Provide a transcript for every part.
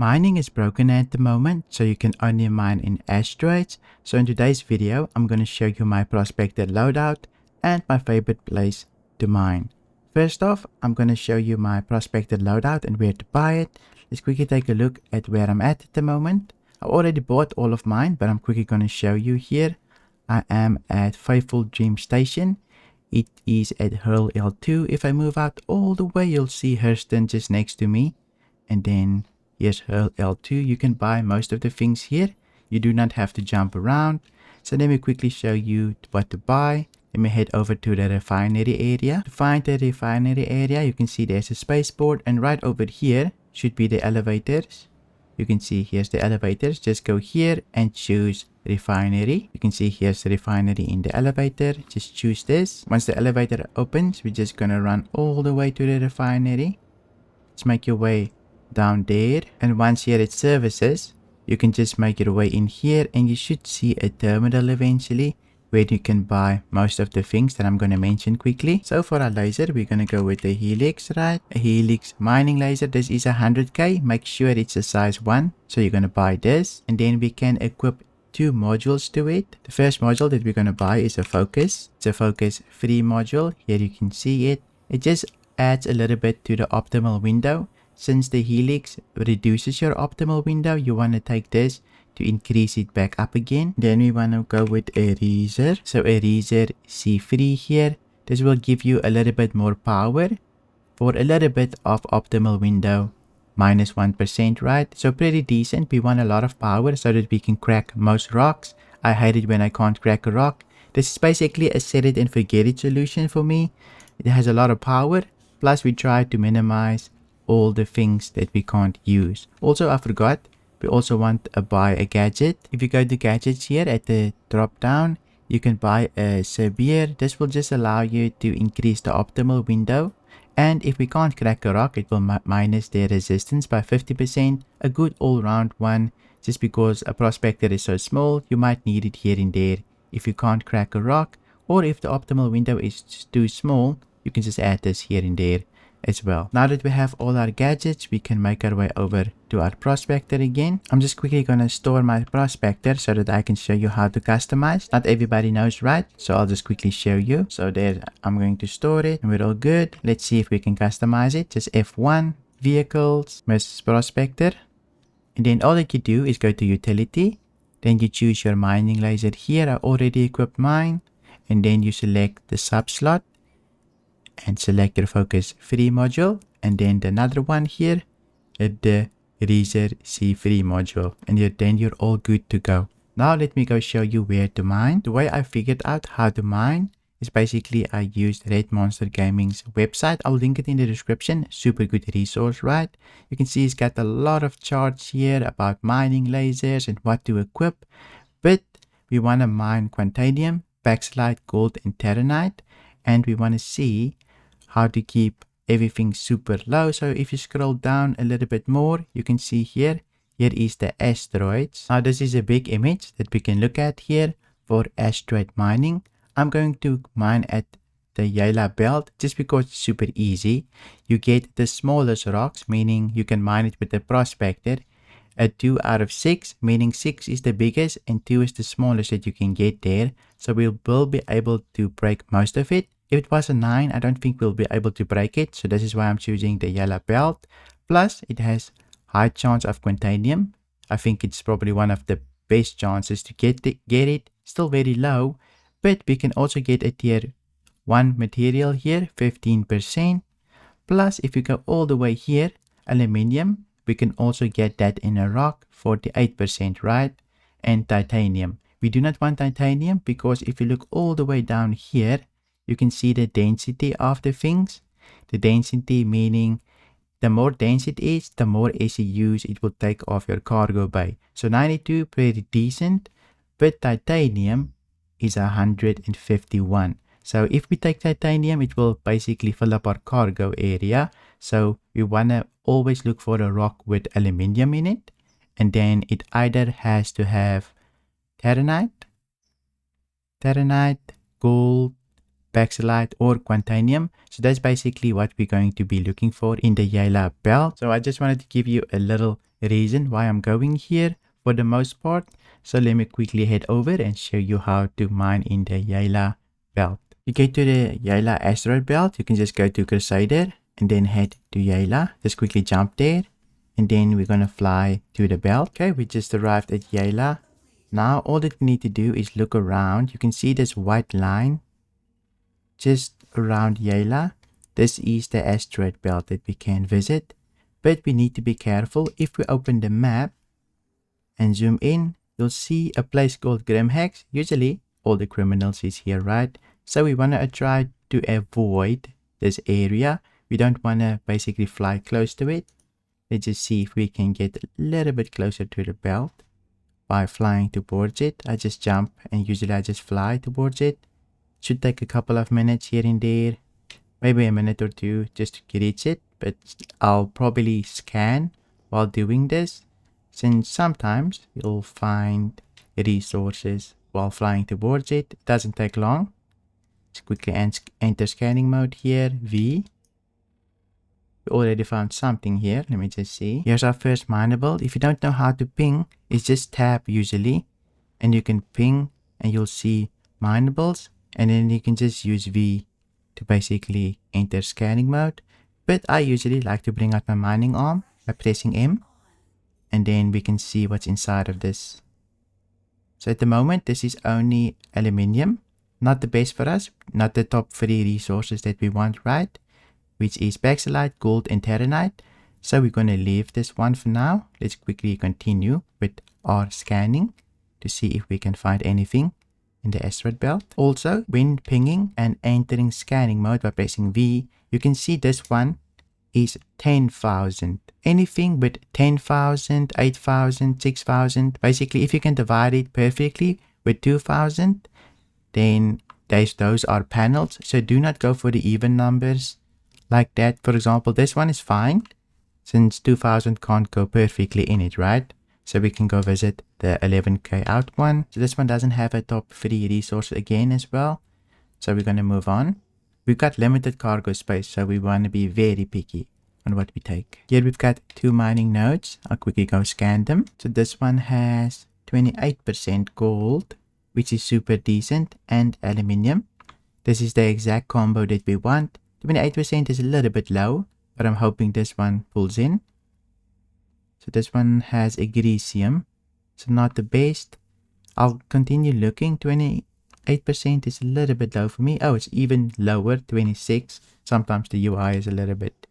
Mining is broken at the moment, so you can only mine in asteroids. So in today's video, I'm going to show you my Prospector Loadout and my favorite place to mine. First off, I'm going to show you my Prospector Loadout and where to buy it. Let's quickly take a look at where I'm at the moment. I already bought all of mine, but I'm quickly going to show you here. I am at Faithful Dream Station. It is at Hurl L2. If I move out all the way, you'll see Hurston just next to me. And then here's Hurl L2. You can buy most of the things here. You do not have to jump around. So let me quickly show you what to buy. Let me head over to the refinery area. To find the refinery area, you can see there's a spaceport, and right over here should be the elevators. You can see here's the elevators. Just go here and choose refinery. You can see here's the refinery in the elevator. Just choose this. Once the elevator opens, we're just gonna run all the way to the refinery. Let's make your way down there, and once here at services, you can just make your way in here, and you should see a terminal eventually where you can buy most of the things that I'm going to mention quickly. So for our laser, we're going to go with the Helix, right? A Helix mining laser. This is 100k. Make sure it's a size 1. So you're going to buy this, and then we can equip 2 modules to it. The first module that we're going to buy is a focus. It's a focus 3 module. Here you can see it. It just adds a little bit to the optimal window. Since the Helix reduces your optimal window, you want to take this to increase it back up again. Then we want to go with a Eraser. So Eraser C3 here. This will give you a little bit more power for a little bit of optimal window. Minus 1%, right? So pretty decent. We want a lot of power so that we can crack most rocks. I hate it when I can't crack a rock. This is basically a set it and forget it solution for me. It has a lot of power. Plus we try to minimize all the things that we can't use. Also, I forgot, we also want to buy a gadget. If you go to gadgets here at the drop down, you can buy a Severe. This will just allow you to increase the optimal window. And if we can't crack a rock, it will minus their resistance by 50%. A good all-round one. Just because a prospector is so small, you might need it here and there if you can't crack a rock. Or if the optimal window is too small, you can just add this here and there as well. Now that we have all our gadgets, we can make our way over to our prospector again. I'm just quickly going to store my prospector so that I can show you how to customize. Not everybody knows, right? So I'll just quickly show you. So there, I'm going to store it and we're all good. Let's see if we can customize it. Just F1, vehicles, MISC Prospector. And then all that you do is go to utility. Then you choose your mining laser here. I already equipped mine. And then you select the sub slot and select your focus 3 module, and then another one here at the Eraser C3 module, and then you're all good to go. Now let me go show you where to mine. The way I figured out how to mine is basically I used Red Monster Gaming's website. I'll link it in the description. Super good resource, right? You can see it's got a lot of charts here about mining lasers and what to equip, but we want to mine Quantanium, Paxlite, Gold, and Terranite, and we want to see how to keep everything super low. So if you scroll down a little bit more, you can see here is the asteroids. Now this is a big image that we can look at here for asteroid mining. I'm going to mine at the Yala belt just because it's super easy. You get the smallest rocks, meaning you can mine it with the prospector. A 2 out of 6, meaning 6 is the biggest and 2 is the smallest that you can get there. So we will be able to break most of it. If it was a 9, I don't think we'll be able to break it. So this is why I'm choosing the yellow belt. Plus, it has high chance of Quantanium. I think it's probably one of the best chances to get it. Still very low. But we can also get a tier 1 material here, 15%. Plus, if you go all the way here, aluminium, we can also get that in a rock, 48%, right? And titanium. We do not want titanium because if you look all the way down here, you can see the density of the things. The density meaning the more dense it is, the more ECUs it will take off your cargo bay. So 92, pretty decent, but titanium is 151. So if we take titanium, it will basically fill up our cargo area. So we want to always look for a rock with aluminium in it. And then it either has to have Terranite, gold, Paxlite, or Quantanium. So that's basically what we're going to be looking for in the Yala belt. So I just wanted to give you a little reason why I'm going here for the most part. So let me quickly head over and show you how to mine in the Yayla belt. You get to the Yayla asteroid belt, you can just go to Crusader and then head to Yayla. Just quickly jump there and then we're gonna fly to the belt. Okay, we just arrived at Yayla. Now all that we need to do is look around. You can see this white line just around Yayla. This is the asteroid belt that we can visit, but we need to be careful. If we open the map and zoom in, you'll see a place called Grimhex. Usually all the criminals is here, right? So we want to try to avoid this area. We don't want to basically fly close to it. Let's just see if we can get a little bit closer to the belt by flying towards it. I just jump and usually I just fly towards it. Should take a couple of minutes here and there, maybe a minute or two just to reach it, but I'll probably scan while doing this, since sometimes you'll find resources while flying towards it. It doesn't take long. Let's quickly enter scanning mode here, V. We already found something here. Let me just see. Here's our first mineable. If you don't know how to ping, it's just tab usually, and you can ping and you'll see mineables. And then you can just use V to basically enter scanning mode. But I usually like to bring out my mining arm by pressing M. And then we can see what's inside of this. So at the moment, this is only aluminium. Not the best for us. Not the top 3 resources that we want, right? Which is Baxilite, Gold, and Terranite. So we're going to leave this one for now. Let's quickly continue with our scanning to see if we can find anything in the asteroid belt. Also, when pinging and entering scanning mode by pressing V, you can see this one is 10,000. Anything with 10,000, 8,000, 6,000. Basically, if you can divide it perfectly with 2,000, then those are panels. So do not go for the even numbers like that. For example, this one is fine since 2,000 can't go perfectly in it, right? So we can go visit the 11k out one. So this one doesn't have a top 3 resource again as well. So we're going to move on. We've got limited cargo space, so we want to be very picky on what we take. Here we've got 2 mining nodes. I'll quickly go scan them. So this one has 28% gold, which is super decent, and aluminium. This is the exact combo that we want. 28% is a little bit low, but I'm hoping this one pulls in. So this one has Agricium, so not the best. I'll continue looking. 28% is a little bit low for me. Oh, it's even lower, 26. Sometimes the UI is a little bit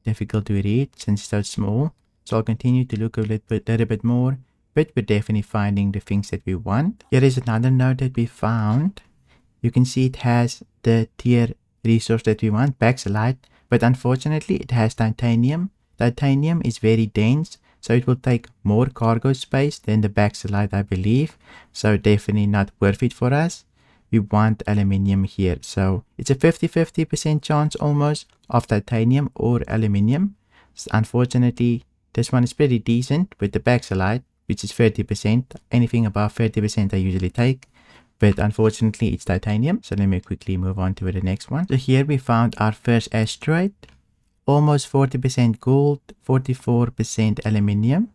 difficult to read since it's so small. So I'll continue to look a little bit more, but we're definitely finding the things that we want. Here is another node that we found. You can see it has the tier resource that we want, Baxilite, but unfortunately it has titanium. Titanium is very dense, so it will take more cargo space than the Baxilite, I believe. So definitely not worth it for us. We want aluminium here. So it's a 50-50% chance almost of titanium or aluminium. So unfortunately, this one is pretty decent with the Baxilite, which is 30%. Anything above 30% I usually take. But unfortunately, it's titanium. So let me quickly move on to the next one. So here we found our first asteroid. Almost 40% gold, 44% aluminium.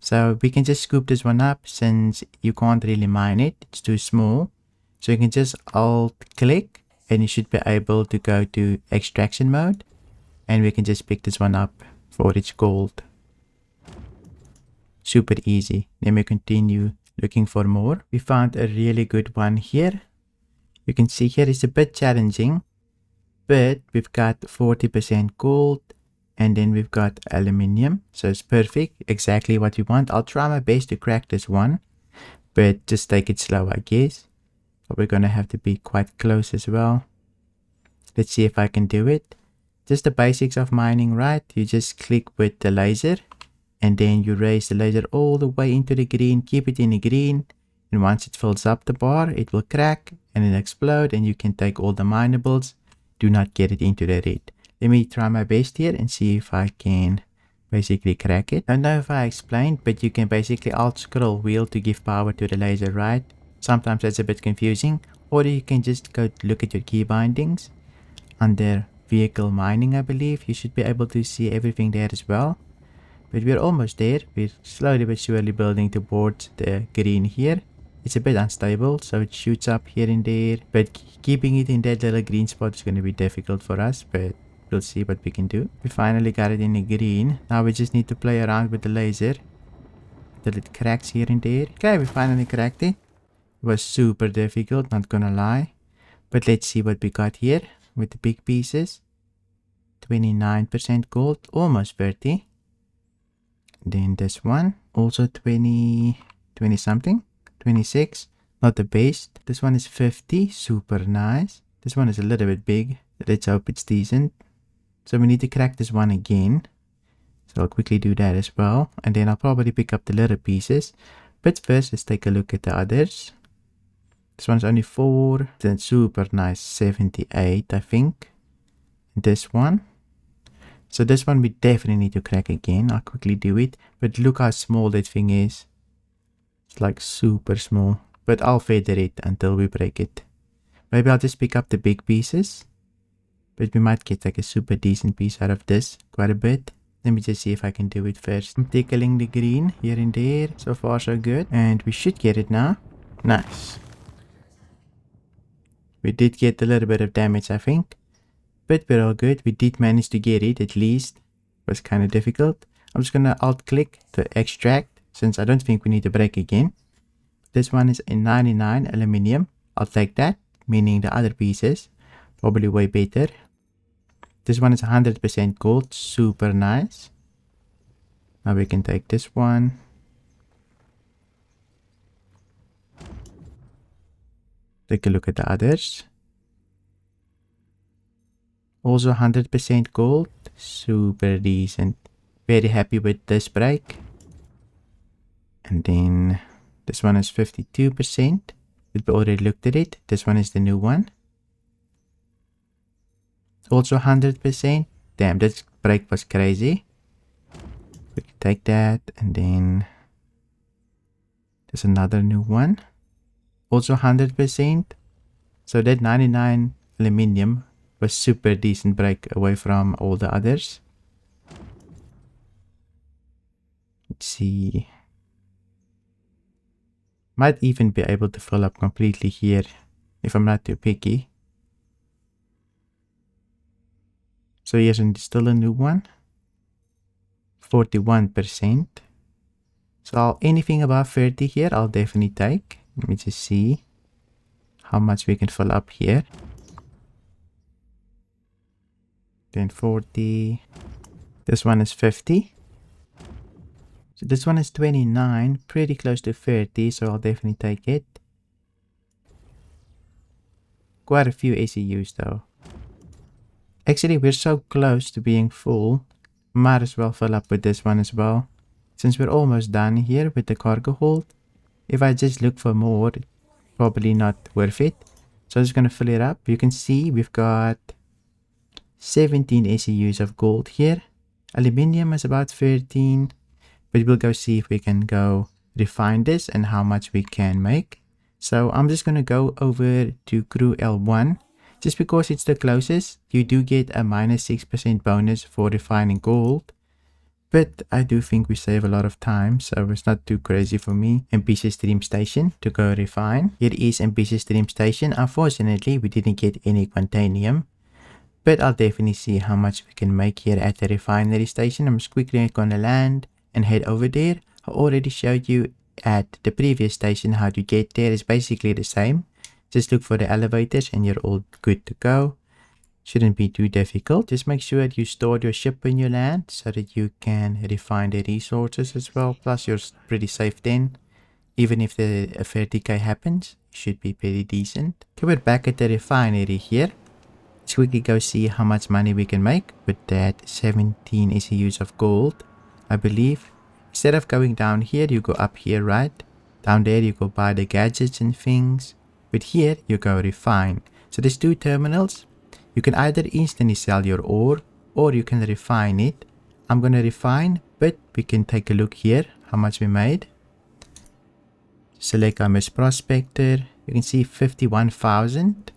So we can just scoop this one up since you can't really mine it. It's too small. So you can just alt click and you should be able to go to extraction mode. And we can just pick this one up for its gold. Super easy. Let me continue looking for more. We found a really good one here. You can see here it's a bit challenging, but we've got 40% gold and then we've got aluminium. So it's perfect, exactly what we want. I'll try my best to crack this one, but just take it slow, I guess. But we're gonna have to be quite close as well. Let's see if I can do it. Just the basics of mining, right? You just click with the laser and then you raise the laser all the way into the green, keep it in the green. And once it fills up the bar, it will crack and then explode and you can take all the minables. Do not get it into the red. Let me try my best here and see if I can basically crack it. I don't know if I explained, but you can basically alt scroll wheel to give power to the laser, right? Sometimes that's a bit confusing. Or you can just go look at your key bindings. Under vehicle mining, I believe, you should be able to see everything there as well. But we're almost there. We're slowly but surely building towards the green here. It's a bit unstable, so it shoots up here and there. But keeping it in that little green spot is going to be difficult for us. But we'll see what we can do. We finally got it in the green. Now we just need to play around with the laser till it cracks here and there. Okay, we finally cracked it. It was super difficult, not gonna lie. But let's see what we got here with the big pieces. 29% gold, almost 30. Then this one, also 20 something, 26, not the best. This one is 50, super nice. This one is a little bit big. Let's hope it's decent. So we need to crack this one again. So I'll quickly do that as well. And then I'll probably pick up the little pieces. But first, let's take a look at the others. This one's only 4. Then super nice, 78, I think. This one. So this one we definitely need to crack again. I'll quickly do it. But look how small that thing is. It's like super small. But I'll feather it until we break it. Maybe I'll just pick up the big pieces. But we might get like a super decent piece out of this. Quite a bit. Let me just see if I can do it first. I'm tickling the green here and there. So far so good. And we should get it now. Nice. We did get a little bit of damage, I think. But we're all good. We did manage to get it at least. It was kind of difficult. I'm just going to alt click to extract. Since I don't think we need to break again. This one is a 99 aluminium. I'll take that. Meaning the other pieces. Probably way better. This one is 100% gold. Super nice. Now we can take this one. Take a look at the others. Also 100% gold. Super decent. Very happy with this break. And then this one is 52%. We already looked at it. This one is the new one. Also 100%. Damn, this break was crazy. We can take that. And then there's another new one. Also 100%. So that 99 aluminium was super decent break away from all the others. Let's see. Might even be able to fill up completely here if I'm not too picky. So here's still a new one. 41%. So anything above 30 here, I'll definitely take. Let me just see how much we can fill up here. Then 40. This one is 50. So this one is 29, pretty close to 30, so I'll definitely take it. Quite a few ACUs though. Actually, we're so close to being full. Might as well fill up with this one as well. Since we're almost done here with the cargo hold. If I just look for more, probably not worth it. So I'm just going to fill it up. You can see we've got 17 ACUs of gold here. Aluminium is about 13. But we'll go see if we can go refine this and how much we can make. So I'm just going to go over to crew L1. Just because it's the closest, you do get a -6% bonus for refining gold. But I do think we save a lot of time, so it's not too crazy for me. Ambitious Stream Station to go refine. Here is Ambitious Stream Station. Unfortunately, we didn't get any quantanium. But I'll definitely see how much we can make here at the refinery station. I'm just quickly going to land and head over there. I already showed you at the previous station how to get there. It's basically the same. Just look for the elevators and you're all good to go. Shouldn't be too difficult. Just make sure that you store your ship when you land so that you can refine the resources as well. Plus you're pretty safe then. Even if the 30k happens, it should be pretty decent. Okay, we're back at the refinery here. Let's quickly go see how much money we can make with that 17 ECUs of gold. I believe instead of going down here, you go up here, right? Down there you go buy the gadgets and things. But here you go refine. So there's two terminals. You can either instantly sell your ore or you can refine it. I'm going to refine, but we can take a look here how much we made. Select our MISC Prospector. You can see 51,000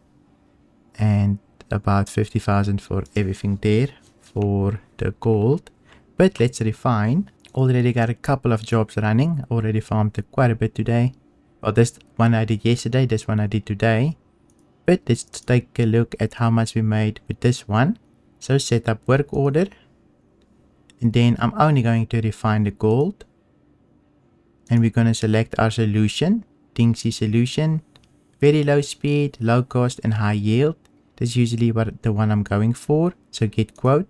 and about 50,000 for everything there for the gold. But let's refine. Already got a couple of jobs running. Already farmed quite a bit today. Well, this one I did yesterday, this one I did today. But let's take a look at how much we made with this one. So set up work order. And then I'm only going to refine the gold. And we're going to select our solution. Dingsy solution. Very low speed, low cost and high yield. That's usually the one I'm going for. So get quote.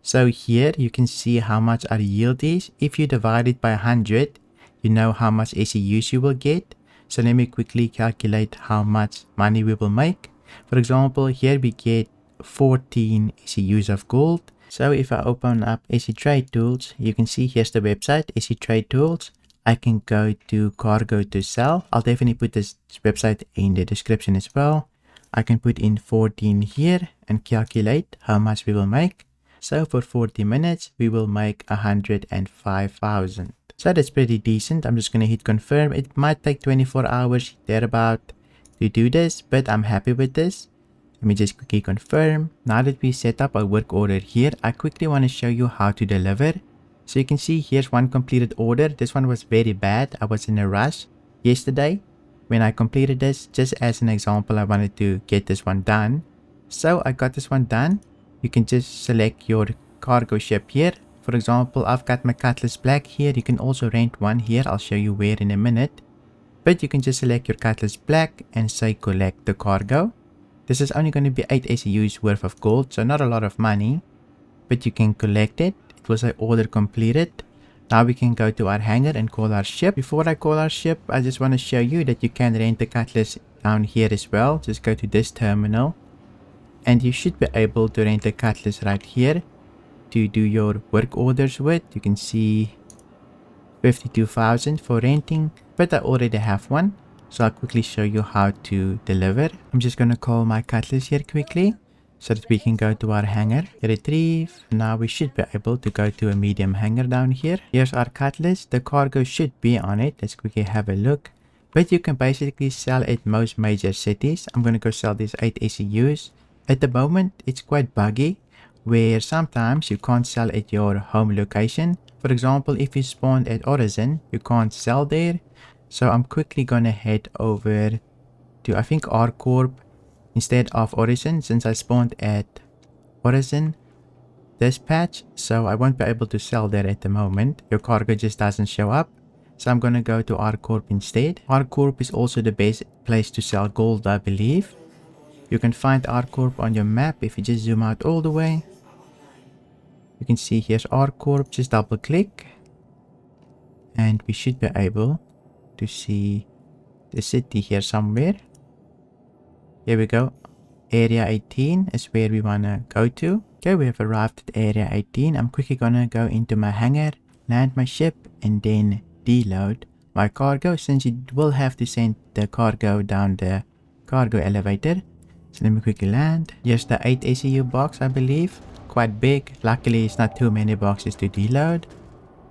So here you can see how much our yield is. If you divide it by 100, you know how much SEUs you will get. So let me quickly calculate how much money we will make. For example, here we get 14 SEUs of gold. So if I open up SE Trade Tools, you can see here's the website, SE Trade Tools. I can go to cargo to sell. I'll definitely put this website in the description as well. I can put in 14 here and calculate how much we will make. So for 40 minutes, we will make 105,000. So that's pretty decent. I'm just going to hit confirm. It might take 24 hours thereabout to do this, but I'm happy with this. Let me just quickly confirm. Now that we set up our work order here, I quickly want to show you how to deliver. So you can see here's one completed order. This one was very bad. I was in a rush yesterday when I completed this. Just as an example, I wanted to get this one done. So I got this one done. You can just select your cargo ship here. For example, I've got my Cutlass Black here. You can also rent one here. I'll show you where in a minute. But you can just select your Cutlass Black and say collect the cargo. This is only going to be 8 SEUs worth of gold, so not a lot of money. But you can collect it. It will say order completed. Now we can go to our hangar and call our ship. Before I call our ship, I just want to show you that you can rent the Cutlass down here as well. Just go to this terminal. And you should be able to rent a Cutlass right here to do your work orders with. You can see 52,000 for renting, but I already have one. So I'll quickly show you how to deliver. I'm just going to call my Cutlass here quickly so that we can go to our hangar, retrieve. Now we should be able to go to a medium hangar down here. Here's our Cutlass. The cargo should be on it. Let's quickly have a look. But you can basically sell at most major cities. I'm going to go sell these 8 SEUs. At the moment, it's quite buggy, where sometimes you can't sell at your home location. For example, if you spawned at Origin, you can't sell there. So I'm quickly gonna head over to, I think, R-Corp instead of Origin, since I spawned at Origin this patch. So I won't be able to sell there at the moment. Your cargo just doesn't show up. So I'm gonna go to R-Corp instead. R-Corp is also the best place to sell gold, I believe. You can find R-Corp on your map if you just zoom out all the way. You can see here's R-Corp. Just double click. And we should be able to see the city here somewhere. Here we go. Area 18 is where we want to go to. Okay, we have arrived at Area 18. I'm quickly going to go into my hangar, land my ship, and then deload my cargo, since you will have to send the cargo down the cargo elevator. So let me quickly land. Here's the 8 SEU box, I believe. Quite big. Luckily, it's not too many boxes to deload.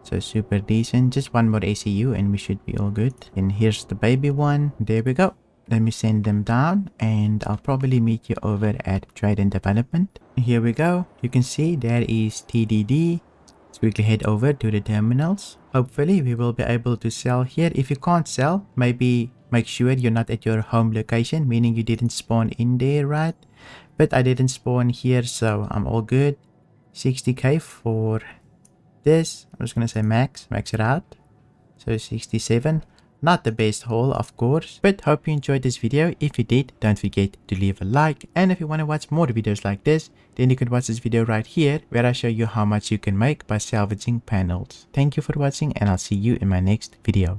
So super decent. Just one more SEU and we should be all good. And here's the baby one. There we go. Let me send them down and I'll probably meet you over at Trade and Development. Here we go. You can see there is TDD. Let's quickly head over to the terminals. Hopefully we will be able to sell here. If you can't sell, maybe make sure you're not at your home location, meaning you didn't spawn in there, right? But I didn't spawn here, so I'm all good. 60k for this. I'm just gonna say max it out. So 67. Not the best haul, of course, but hope you enjoyed this video. If you did, don't forget to leave a like, and if you want to watch more videos like this, then you can watch this video right here where I show you how much you can make by salvaging panels. Thank you for watching, and I'll see you in my next video.